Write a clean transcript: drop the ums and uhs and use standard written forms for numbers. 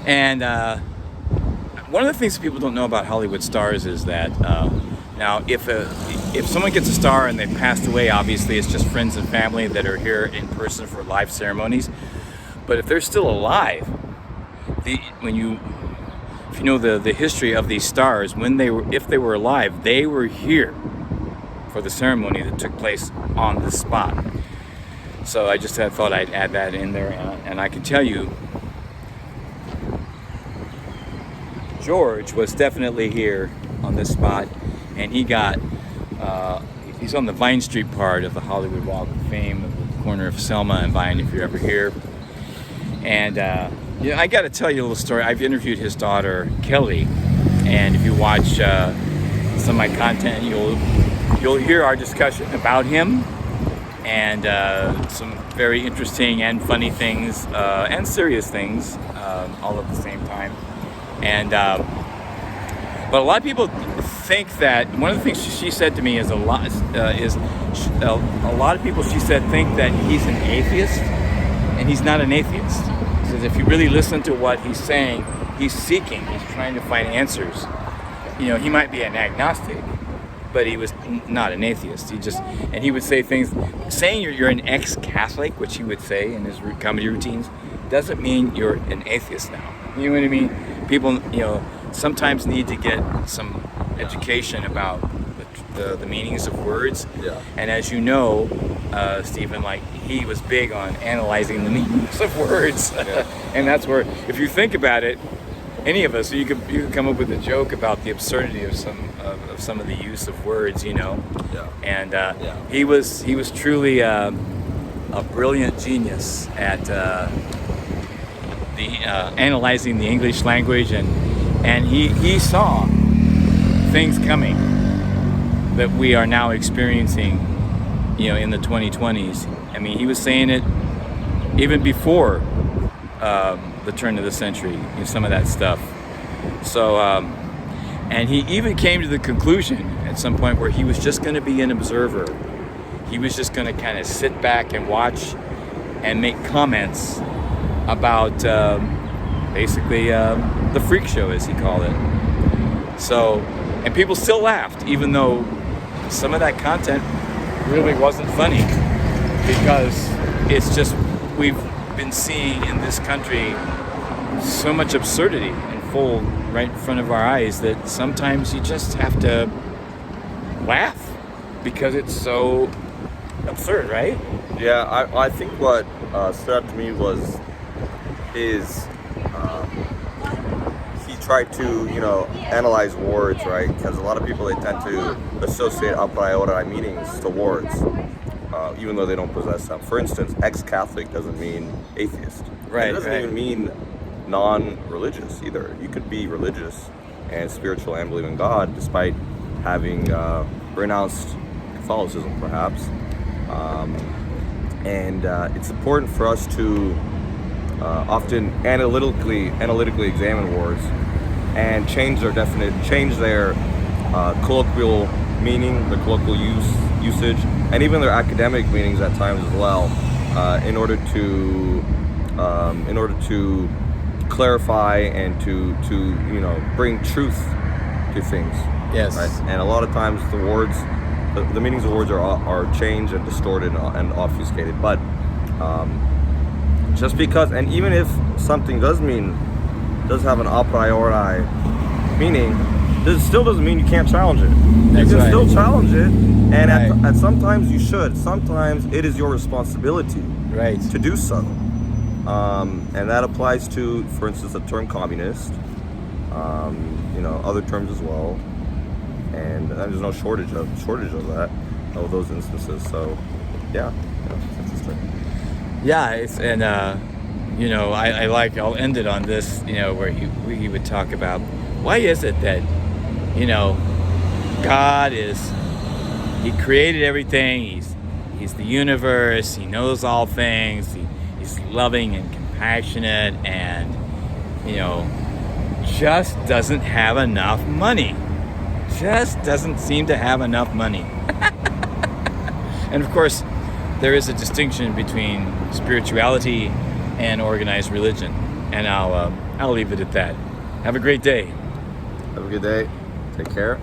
And one of the things that people don't know about Hollywood stars is that now if someone gets a star and they've passed away, obviously it's just friends and family that are here in person for live ceremonies. But if they're still alive, if you know the history of these stars, if they were alive, they were here for the ceremony that took place on the spot. So I just thought I'd add that in there, and I can tell you, George was definitely here on this spot, and he's on the Vine Street part of the Hollywood Walk of Fame, at the corner of Selma and Vine, if you're ever here. And I got to tell you a little story. I've interviewed his daughter Kelly, and if you watch some of my content, you'll hear our discussion about him, and some very interesting and funny things and serious things all at the same time. And but a lot of people think that one of the things she said to me is a lot of people, she said, think that he's an atheist, and he's not an atheist. She says if you really listen to what he's saying, he's seeking, he's trying to find answers. He might be an agnostic, but he was not an atheist. He would say things, saying you're an ex-Catholic, which he would say in his comedy routines, doesn't mean you're an atheist now. You know what I mean? People, sometimes need to get some education about the meanings of words. Yeah. And as you know, Stephen, he was big on analyzing the meanings of words. Yeah. And that's where, if you think about it, any of us, you could come up with a joke about the absurdity of some of the use of words, Yeah. And he was truly a brilliant genius at analyzing the English language, and he saw things coming that we are now experiencing, in the 2020s. I mean, he was saying it even before the turn of the century, some of that stuff. So, and he even came to the conclusion at some point where he was just going to be an observer. He was just going to kind of sit back and watch and make comments about basically the freak show, as he called it. So, and people still laughed, even though some of that content really wasn't funny, because it's just, we've been seeing in this country so much absurdity unfold right in front of our eyes that sometimes you just have to laugh because it's so absurd, right? Yeah, I think what stood out to me was he tried to, analyze words, right? Because a lot of people, they tend to associate a priori meanings to words, even though they don't possess them. For instance, ex-Catholic doesn't mean atheist. Right. It doesn't even mean non-religious either. You could be religious and spiritual and believe in God despite having renounced Catholicism, perhaps. And it's important for us to often analytically examine words and change their colloquial meaning, their colloquial usage, and even their academic meanings at times as well, in order to clarify and to bring truth to things. Yes. Right? And a lot of times the meanings of words are changed and distorted and obfuscated. But just because, and even if something does have an a priori meaning, this still doesn't mean you can't challenge it. That's you can right. still challenge it, and Right. at sometimes you should. Sometimes it is your responsibility Right. to do so. And that applies to, for instance, the term communist, other terms as well. And there's no shortage of those instances. So, yeah, it's interesting. Yeah, I'll end it on this, where he would talk about why is it that, God he created everything, he's the universe, he knows all things, he's loving and compassionate, and, just doesn't have enough money. Just doesn't seem to have enough money. And of course, there is a distinction between spirituality and organized religion. And I'll leave it at that. Have a great day. Have a good day. Take care.